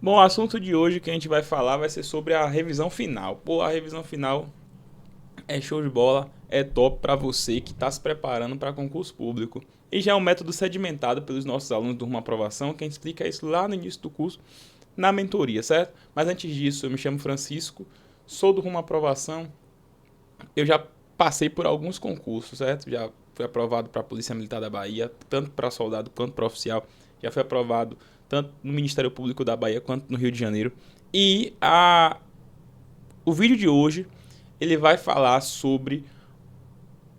Bom, o assunto de hoje que a gente vai falar vai ser sobre a revisão final. Pô, a revisão final é show de bola, é top para você que está se preparando para concurso público. E já é um método sedimentado pelos nossos alunos do Rumo à Aprovação, que a gente explica isso lá no início do curso, na mentoria, certo? Mas antes disso, eu me chamo Francisco, sou do Rumo à Aprovação, eu já passei por alguns concursos, certo? Já fui aprovado para a Polícia Militar da Bahia, tanto para soldado quanto para oficial. Já fui aprovado tanto no Ministério Público da Bahia quanto no Rio de Janeiro. E o vídeo de hoje ele vai falar sobre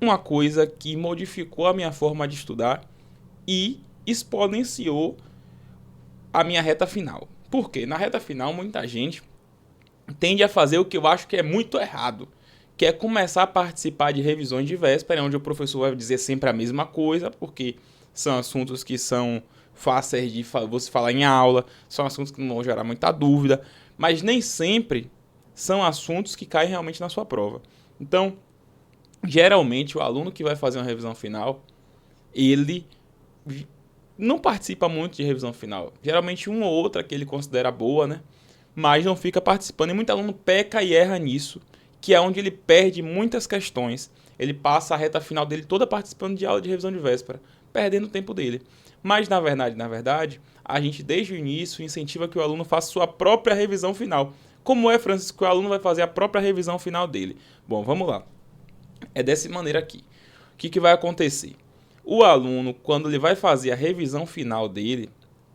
uma coisa que modificou a minha forma de estudar e exponenciou a minha reta final. Por quê? Na reta final, muita gente tende a fazer o que eu acho que é muito errado, que é começar a participar de revisões de véspera, onde o professor vai dizer sempre a mesma coisa, porque são assuntos que são fáceis de você falar em aula, são assuntos que não vão gerar muita dúvida, mas nem sempre são assuntos que caem realmente na sua prova. Então, geralmente, o aluno que vai fazer uma revisão final, ele não participa muito de revisão final. Geralmente, uma ou outra que ele considera boa, né? Mas não fica participando. E muito aluno peca e erra nisso, que é onde ele perde muitas questões. Ele passa a reta final dele toda participando de aula de revisão de véspera, perdendo o tempo dele. Mas, na verdade, a gente desde o início incentiva que o aluno faça sua própria revisão final. Como é, Francisco, que o aluno vai fazer a própria revisão final dele? Bom, vamos lá. É dessa maneira aqui. O que vai acontecer? O aluno, quando ele vai fazer a revisão final dele,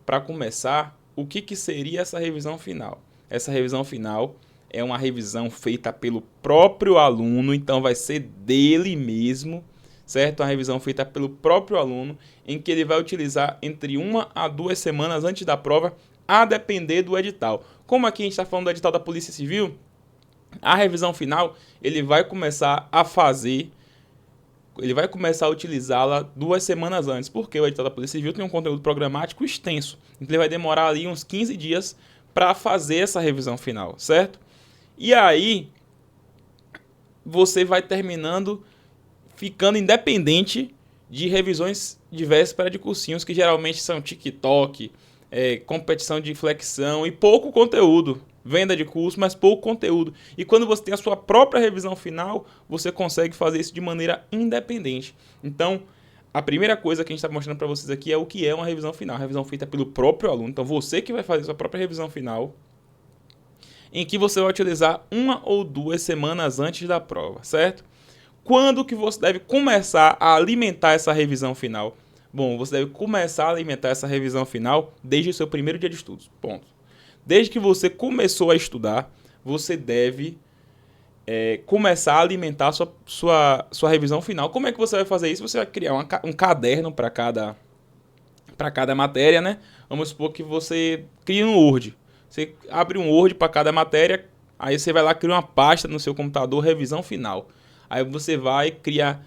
para começar, o que seria essa revisão final? Essa revisão final é uma revisão feita pelo próprio aluno, então vai ser dele mesmo, certo? Uma revisão feita pelo próprio aluno, em que ele vai utilizar entre 1 a 2 semanas antes da prova, a depender do edital. Como aqui a gente está falando do edital da Polícia Civil, a revisão final ele vai começar a utilizá-la 2 semanas antes, porque o edital da Polícia Civil tem um conteúdo programático extenso, então ele vai demorar ali uns 15 dias para fazer essa revisão final, certo? E aí, você vai ficando independente de revisões de véspera de cursinhos, que geralmente são TikTok, competição de flexão e pouco conteúdo. Venda de curso, mas pouco conteúdo. E quando você tem a sua própria revisão final, você consegue fazer isso de maneira independente. Então, a primeira coisa que a gente está mostrando para vocês aqui é o que é uma revisão final. Uma revisão feita pelo próprio aluno. Então, você que vai fazer a sua própria revisão final, em que você vai utilizar 1 ou 2 semanas antes da prova, certo? Quando que você deve começar a alimentar essa revisão final? Bom, você deve começar a alimentar essa revisão final desde o seu primeiro dia de estudos. Ponto. Desde que você começou a estudar, você deve começar a alimentar a sua revisão final. Como é que você vai fazer isso? Você vai criar um caderno para cada matéria, né? Vamos supor que você cria um Word. Você abre um Word para cada matéria, aí você vai lá criar uma pasta no seu computador, revisão final. Aí você vai criar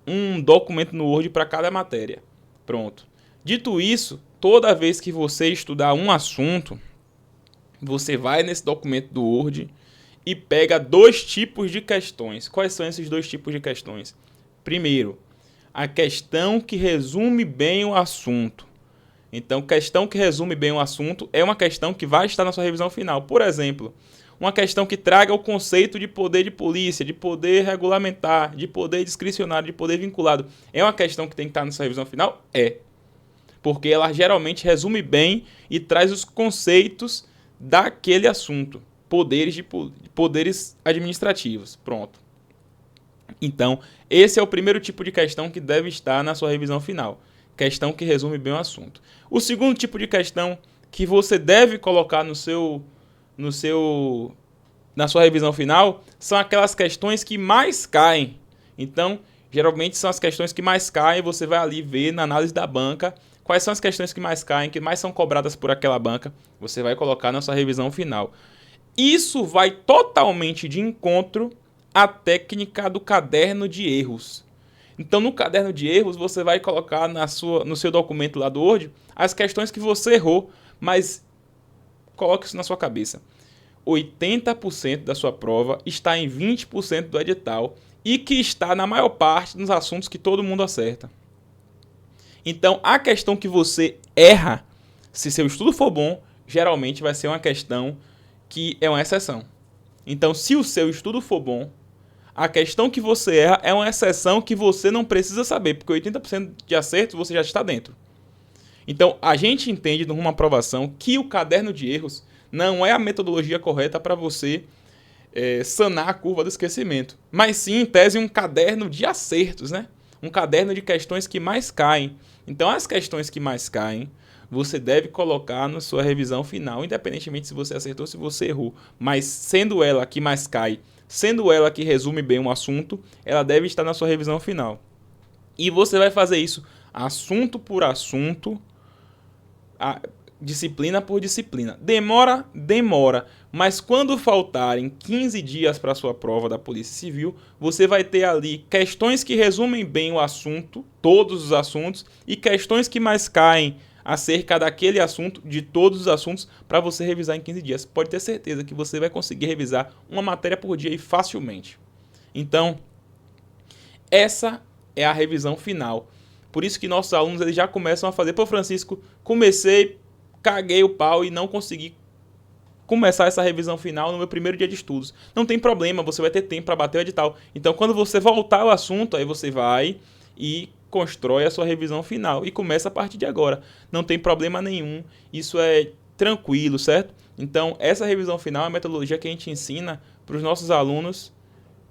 um documento no Word para cada matéria. Pronto. Dito isso, toda vez que você estudar um assunto, você vai nesse documento do Word e pega 2 tipos de questões. Quais são esses 2 tipos de questões? Primeiro, a questão que resume bem o assunto. Então, questão que resume bem o assunto é uma questão que vai estar na sua revisão final. Por exemplo, uma questão que traga o conceito de poder de polícia, de poder regulamentar, de poder discricionário, de poder vinculado. É uma questão que tem que estar na sua revisão final? É. Porque ela geralmente resume bem e traz os conceitos daquele assunto. Poderes administrativos. Pronto. Então, esse é o primeiro tipo de questão que deve estar na sua revisão final. Questão que resume bem o assunto. O segundo tipo de questão que você deve colocar na sua revisão final são aquelas questões que mais caem. Então, geralmente são as questões que mais caem. Você vai ali ver na análise da banca quais são as questões que mais caem, que mais são cobradas por aquela banca. Você vai colocar na sua revisão final. Isso vai totalmente de encontro à técnica do caderno de erros. Então, no caderno de erros, você vai colocar no seu documento lá do Word as questões que você errou, mas coloque isso na sua cabeça. 80% da sua prova está em 20% do edital e que está na maior parte nos assuntos que todo mundo acerta. Então, a questão que você erra, se seu estudo for bom, geralmente vai ser uma questão que é uma exceção. Então, se o seu estudo for bom, a questão que você erra é uma exceção que você não precisa saber, porque 80% de acertos você já está dentro. Então, a gente entende numa aprovação que o caderno de erros não é a metodologia correta para você sanar a curva do esquecimento, mas sim, em tese, um caderno de acertos, né? Um caderno de questões que mais caem. Então, as questões que mais caem, você deve colocar na sua revisão final, independentemente se você acertou ou se você errou. Mas sendo ela que mais cai, sendo ela que resume bem um assunto, ela deve estar na sua revisão final. E você vai fazer isso assunto por assunto, disciplina por disciplina. Demora, mas quando faltarem 15 dias para a sua prova da Polícia Civil, você vai ter ali questões que resumem bem o assunto, todos os assuntos, e questões que mais caem acerca daquele assunto, de todos os assuntos, para você revisar em 15 dias. Pode ter certeza que você vai conseguir revisar uma matéria por dia e facilmente. Então, essa é a revisão final. Por isso que nossos alunos eles já começam a fazer. Pô, Francisco, caguei o pau e não consegui começar essa revisão final no meu primeiro dia de estudos. Não tem problema, você vai ter tempo para bater o edital. Então, quando você voltar ao assunto, aí você vai e constrói a sua revisão final e começa a partir de agora. Não tem problema nenhum, isso é tranquilo, certo? Então, essa revisão final é a metodologia que a gente ensina para os nossos alunos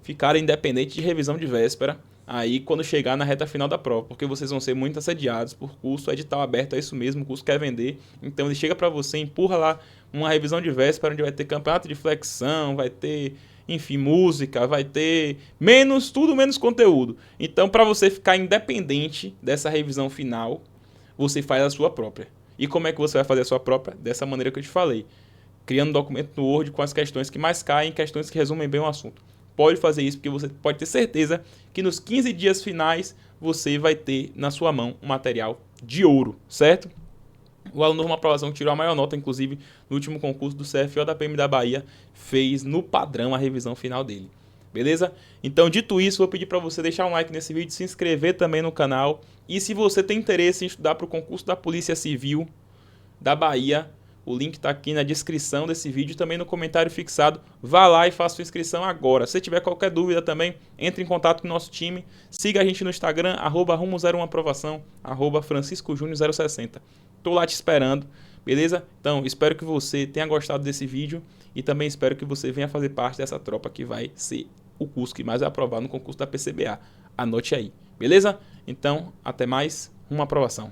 ficarem independentes de revisão de véspera, aí quando chegar na reta final da prova, porque vocês vão ser muito assediados por curso, edital aberto é isso mesmo, o curso quer vender, então ele chega para você, empurra lá uma revisão de véspera, onde vai ter campeonato de flexão, vai ter, enfim, música, vai ter tudo menos conteúdo. Então, para você ficar independente dessa revisão final, você faz a sua própria. E como é que você vai fazer a sua própria? Dessa maneira que eu te falei, criando um documento no Word com as questões que mais caem, questões que resumem bem o assunto. Pode fazer isso, porque você pode ter certeza que nos 15 dias finais você vai ter na sua mão um material de ouro, certo? O aluno de uma aprovação que tirou a maior nota, inclusive, no último concurso do CFO da PM da Bahia, fez no padrão a revisão final dele. Beleza? Então, dito isso, vou pedir para você deixar um like nesse vídeo, se inscrever também no canal. E se você tem interesse em estudar para o concurso da Polícia Civil da Bahia, o link está aqui na descrição desse vídeo e também no comentário fixado. Vá lá e faça sua inscrição agora. Se tiver qualquer dúvida também, entre em contato com o nosso time. Siga a gente no Instagram, @rumo01aprovação, @franciscojunior060. Estou lá te esperando, beleza? Então, espero que você tenha gostado desse vídeo e também espero que você venha fazer parte dessa tropa que vai ser o curso que mais vai aprovar no concurso da PCBA. Anote aí, beleza? Então, até mais, Rumo à Aprovação.